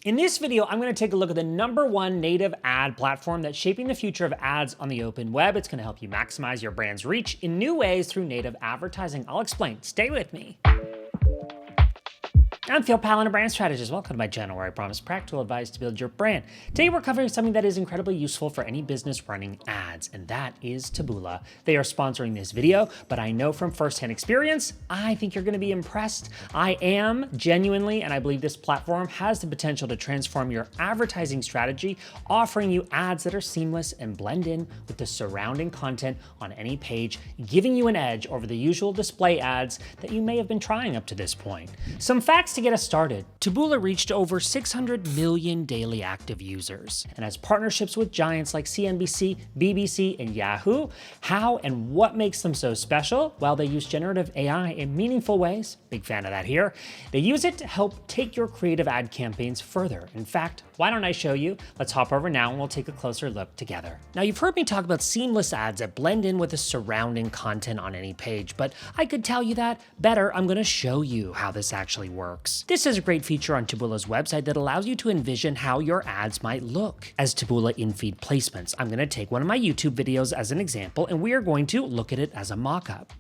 In this video, I'm going to take a look at the #1 native ad platform that's shaping the future of ads on the open web. It's going to help you maximize your brand's reach in new ways through native advertising. I'll explain. Stay with me. I'm Pallen, a brand strategist. Welcome to my channel where I promise practical advice to build your brand. Today we're covering something that is incredibly useful for any business running ads, and that is Taboola. They are sponsoring this video, but I know from firsthand experience, I think you're going to be impressed. I am genuinely, and I believe this platform has the potential to transform your advertising strategy, offering you ads that are seamless and blend in with the surrounding content on any page, giving you an edge over the usual display ads that you may have been trying up to this point. Some facts to get us started. Taboola reached over 600 million daily active users and has partnerships with giants like CNBC, BBC, and Yahoo. How and what makes them so special? Well, they use generative AI in meaningful ways. Big fan of that here. They use it to help take your creative ad campaigns further. In fact, why don't I show you? Let's hop over now and we'll take a closer look together. Now, you've heard me talk about seamless ads that blend in with the surrounding content on any page, but I could tell you that better. I'm going to show you how this actually works. This is a great feature on Taboola's website that allows you to envision how your ads might look as Taboola in-feed placements. I'm going to take one of my YouTube videos as an example, and we are going to look at it as a mock-up.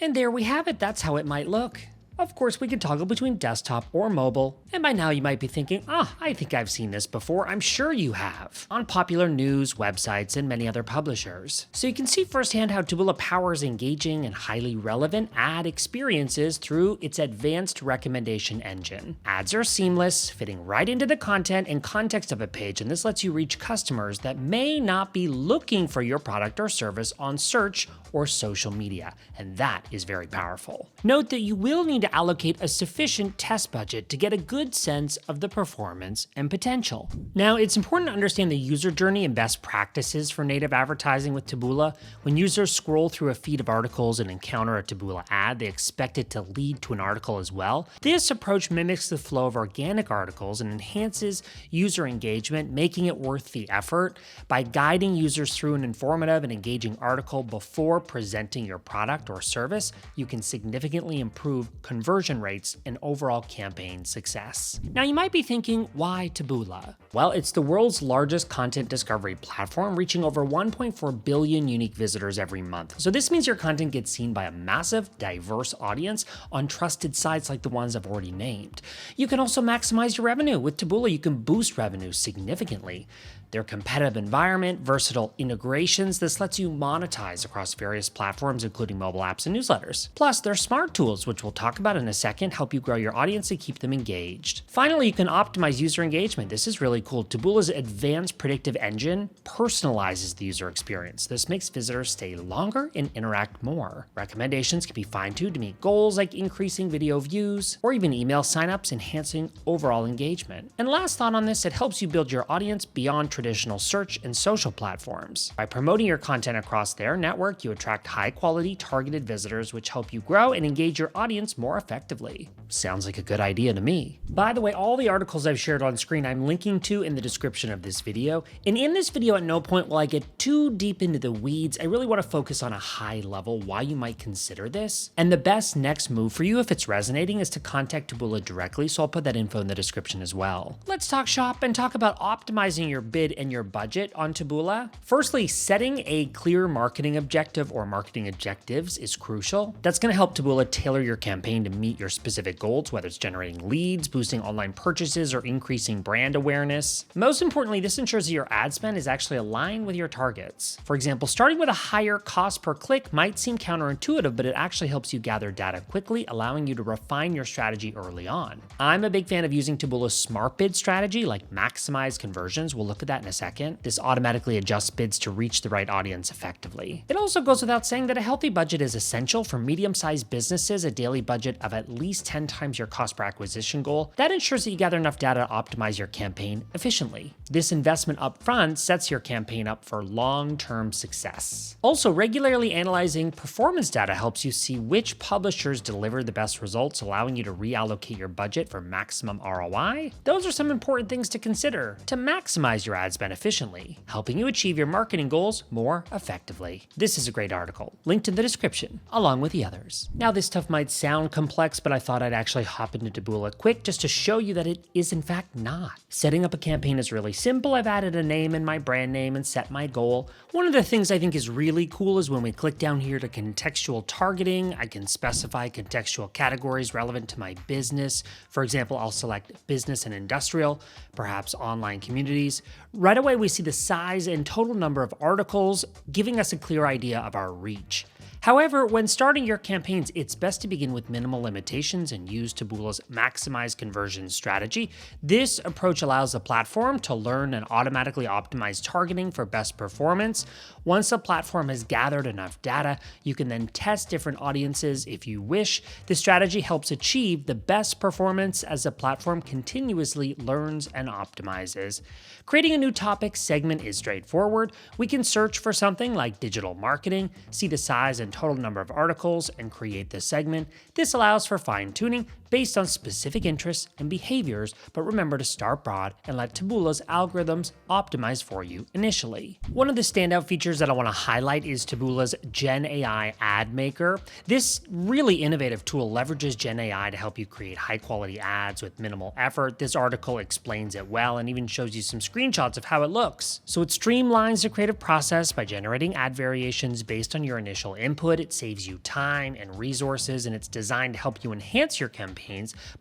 And there we have it. That's how it might look. Of course, we can toggle between desktop or mobile. And by now you might be thinking, I think I've seen this before. I'm sure you have, on popular news websites and many other publishers. So you can see firsthand how Taboola powers engaging and highly relevant ad experiences through its advanced recommendation engine. Ads are seamless, fitting right into the content and context of a page, and this lets you reach customers that may not be looking for your product or service on search or social media, and that is very powerful. Note that you will need to allocate a sufficient test budget to get a good sense of the performance and potential. Now, it's important to understand the user journey and best practices for native advertising with Taboola. When users scroll through a feed of articles and encounter a Taboola ad, they expect it to lead to an article as well. This approach mimics the flow of organic articles and enhances user engagement, making it worth the effort. By guiding users through an informative and engaging article before presenting your product or service, you can significantly improve conversion rates and overall campaign success. Now, you might be thinking, why Taboola? Well, it's the world's largest content discovery platform, reaching over 1.4 billion unique visitors every month. So this means your content gets seen by a massive, diverse audience on trusted sites like the ones I've already named. You can also maximize your revenue. With Taboola, you can boost revenue significantly. Their competitive environment, versatile integrations, this lets you monetize across various platforms, including mobile apps and newsletters. Plus, their smart tools, which we'll talk about in a second, help you grow your audience and keep them engaged. Finally, you can optimize user engagement. This is really cool. Taboola's advanced predictive engine personalizes the user experience. This makes visitors stay longer and interact more. Recommendations can be fine-tuned to meet goals like increasing video views or even email signups, enhancing overall engagement. And last thought on this, it helps you build your audience beyond traditional search and social platforms. By promoting your content across their network, you attract high-quality targeted visitors, which help you grow and engage your audience more effectively. Sounds like a good idea to me. By the way, all the articles I've shared on screen, I'm linking to in the description of this video. And in this video, at no point will I get too deep into the weeds. I really want to focus on a high level why you might consider this. And the best next move for you, if it's resonating, is to contact Taboola directly. So I'll put that info in the description as well. Let's talk shop and talk about optimizing your bid and your budget on Taboola. Firstly, setting a clear marketing objective or marketing objectives is crucial. That's going to help Taboola tailor your campaign to meet your specific goals, whether it's generating leads, boosting online purchases, or increasing brand awareness. Most importantly, this ensures that your ad spend is actually aligned with your targets. For example, starting with a higher cost per click might seem counterintuitive, but it actually helps you gather data quickly, allowing you to refine your strategy early on. I'm a big fan of using Taboola's smart bid strategy, like maximize conversions. We'll look at that in a second. This automatically adjusts bids to reach the right audience effectively. It also goes without saying that a healthy budget is essential for medium-sized businesses. A daily budget of at least 10 times your cost per acquisition goal. That ensures that you gather enough data to optimize your campaign efficiently. This investment up front sets your campaign up for long-term success. Also, regularly analyzing performance data helps you see which publishers deliver the best results, allowing you to reallocate your budget for maximum ROI. Those are some important things to consider to maximize your ad spend efficiently, helping you achieve your marketing goals more effectively. This is a great article, linked in the description, along with the others. Now, this stuff might sound complex, but I thought I'd actually hop into Taboola quick just to show you that it is in fact not. Setting up a campaign is really simple. I've added a name and my brand name and set my goal. One of the things I think is really cool is when we click down here to contextual targeting, I can specify contextual categories relevant to my business. For example, I'll select business and industrial, perhaps online communities. Right away, we see the size and total number of articles, giving us a clear idea of our reach. However, when starting your campaigns, it's best to begin with minimal limitations and use Taboola's maximize conversion strategy. This approach allows the platform to learn and automatically optimize targeting for best performance. Once the platform has gathered enough data, you can then test different audiences if you wish. This strategy helps achieve the best performance as the platform continuously learns and optimizes. Creating a new topic segment is straightforward. We can search for something like digital marketing, see the size and total number of articles, and create the segment. This allows for fine-tuning based on specific interests and behaviors, but remember to start broad and let Taboola's algorithms optimize for you initially. One of the standout features that I want to highlight is Taboola's Gen AI ad maker. This really innovative tool leverages Gen AI to help you create high-quality ads with minimal effort. This article explains it well and even shows you some screenshots of how it looks. So it streamlines the creative process by generating ad variations based on your initial input. It saves you time and resources, and it's designed to help you enhance your campaigns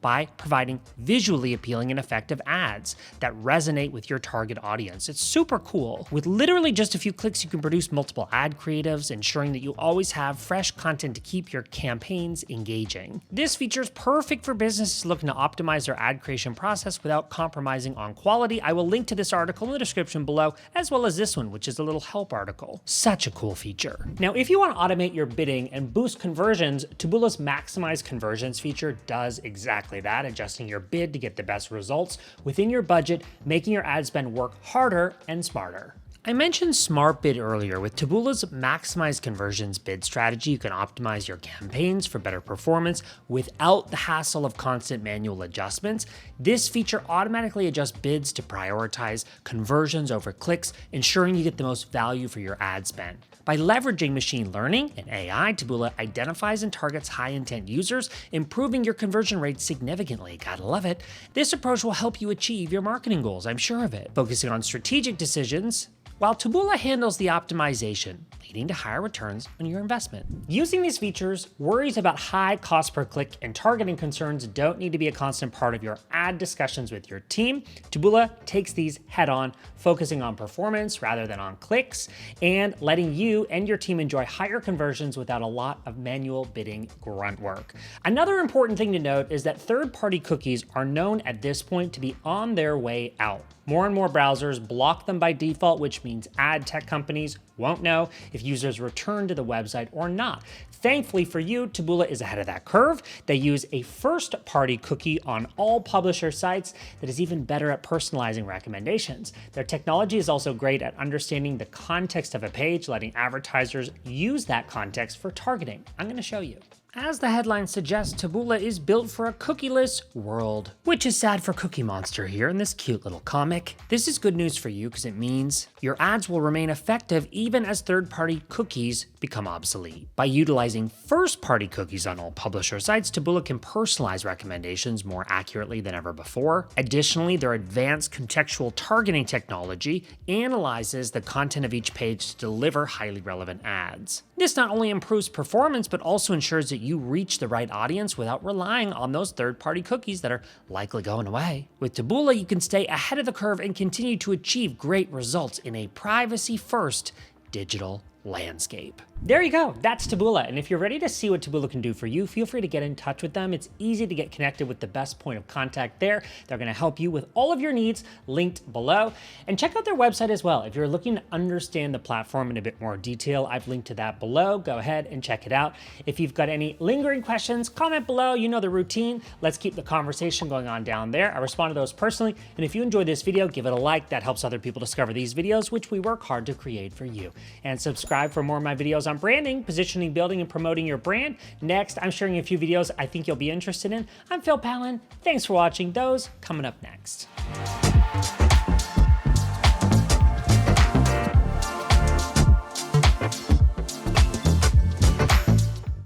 by providing visually appealing and effective ads that resonate with your target audience. It's super cool. With literally just a few clicks, you can produce multiple ad creatives, ensuring that you always have fresh content to keep your campaigns engaging. This feature is perfect for businesses looking to optimize their ad creation process without compromising on quality. I will link to this article in the description below, as well as this one, which is a little help article. Such a cool feature. Now, if you want to automate your bidding and boost conversions, Taboola's Maximize Conversions feature does exactly that, adjusting your bid to get the best results within your budget, making your ad spend work harder and smarter. I mentioned Smart Bid earlier. With Taboola's Maximize Conversions bid strategy, you can optimize your campaigns for better performance without the hassle of constant manual adjustments. This feature automatically adjusts bids to prioritize conversions over clicks, ensuring you get the most value for your ad spend. By leveraging machine learning and AI, Taboola identifies and targets high-intent users, improving your conversion rate significantly. Gotta love it. This approach will help you achieve your marketing goals, I'm sure of it. Focusing on strategic decisions, while Taboola handles the optimization, leading to higher returns on your investment. Using these features, worries about high cost per click and targeting concerns don't need to be a constant part of your ad discussions with your team. Taboola takes these head on, focusing on performance rather than on clicks, and letting you and your team enjoy higher conversions without a lot of manual bidding grunt work. Another important thing to note is that third-party cookies are known at this point to be on their way out. More and more browsers block them by default, which means ad tech companies won't know if users return to the website or not. Thankfully for you, Taboola is ahead of that curve. They use a first-party cookie on all publisher sites that is even better at personalizing recommendations. Their technology is also great at understanding the context of a page, letting advertisers use that context for targeting. I'm going to show you. As the headline suggests, Taboola is built for a cookieless world, which is sad for Cookie Monster here in this cute little comic. This is good news for you because it means your ads will remain effective even as third-party cookies become obsolete. By utilizing first-party cookies on all publisher sites, Taboola can personalize recommendations more accurately than ever before. Additionally, their advanced contextual targeting technology analyzes the content of each page to deliver highly relevant ads. This not only improves performance, but also ensures that you reach the right audience without relying on those third-party cookies that are likely going away. With Taboola, you can stay ahead of the curve and continue to achieve great results in a privacy-first digital landscape. There you go, that's Taboola. And if you're ready to see what Taboola can do for you, feel free to get in touch with them. It's easy to get connected with the best point of contact there. They're gonna help you with all of your needs, linked below. And check out their website as well. If you're looking to understand the platform in a bit more detail, I've linked to that below. Go ahead and check it out. If you've got any lingering questions, comment below. You know the routine. Let's keep the conversation going on down there. I respond to those personally. And if you enjoyed this video, give it a like. That helps other people discover these videos, which we work hard to create for you. And subscribe for more of my videos on branding, positioning, building, and promoting your brand. Next, I'm sharing a few videos I think you'll be interested in. I'm Pallen. Thanks for watching. Those coming up next.